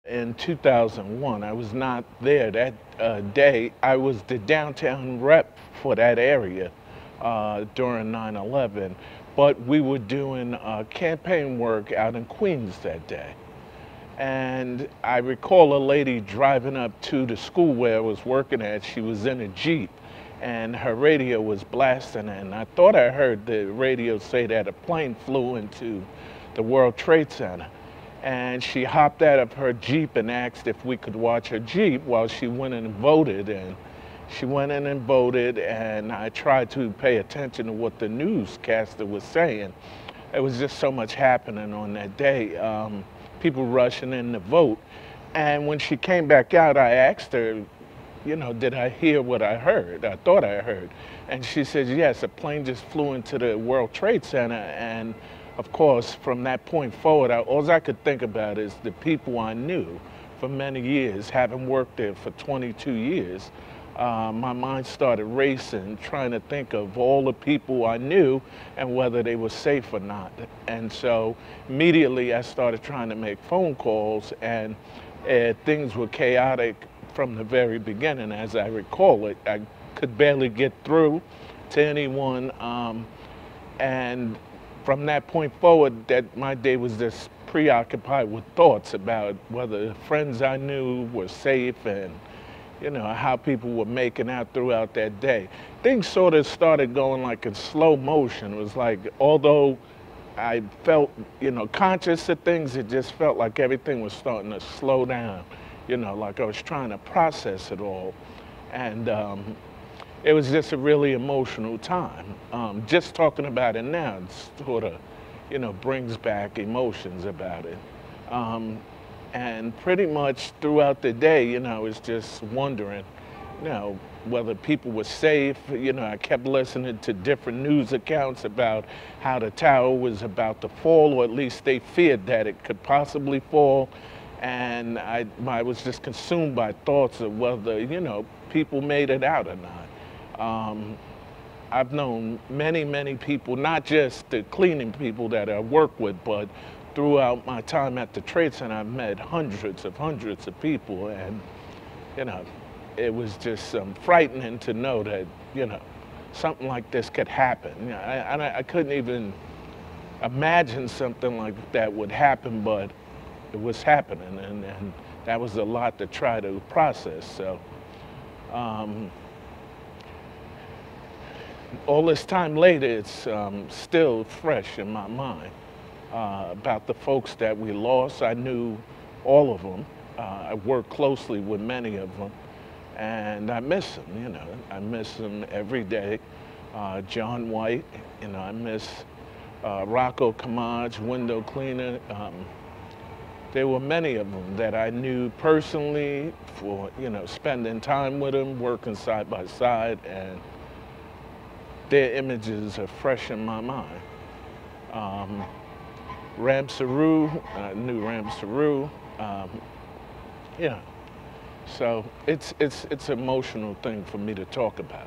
In 2001, I was not there that day. I was the downtown rep for that area during 9/11, but we were doing campaign work out in Queens that day. And I recall a lady driving up to the school where I was working at. She was in a Jeep and her radio was blasting, and I thought I heard the radio say that a plane flew into the World Trade Center. And she hopped out of her Jeep and asked if we could watch her Jeep while she went in and voted. And she went in and voted, and I tried to pay attention to what the newscaster was saying. It was just so much happening on that day. People rushing in to vote. And when she came back out, I asked her, did I hear what I heard? I thought I heard. And she said, yes, a plane just flew into the World Trade Center. And of course, from that point forward, all I could think about is the people I knew for many years, having worked there for 22 years. My mind started racing, trying to think of all the people I knew and whether they were safe or not. And so immediately I started trying to make phone calls, and things were chaotic from the very beginning. As I recall it, I could barely get through to anyone. And from that point forward, that my day was just preoccupied with thoughts about whether friends I knew were safe and how people were making out throughout that day. Things sort of started going like in slow motion. It was like, although I felt, conscious of things, it just felt like everything was starting to slow down, like I was trying to process it all. And it was just a really emotional time. Just talking about it now, it sort of, brings back emotions about it. And pretty much throughout the day, I was just wondering, whether people were safe. I kept listening to different news accounts about how the tower was about to fall, or at least they feared that it could possibly fall. And I was just consumed by thoughts of whether, people made it out or not. I've known many, many people, not just the cleaning people that I work with, but throughout my time at the Trade Center, I've met hundreds of people, and it was just frightening to know that something like this could happen. I couldn't even imagine something like that would happen, but it was happening, and that was a lot to try to process. So all this time later, it's still fresh in my mind. About the folks that we lost. I knew all of them. I worked closely with many of them, and I miss them, I miss them every day. John White, I miss Rocco Camage, window cleaner. There were many of them that I knew personally for, spending time with them, working side by side, and their images are fresh in my mind. Ram Saru, I knew Ram Saru. So it's an emotional thing for me to talk about.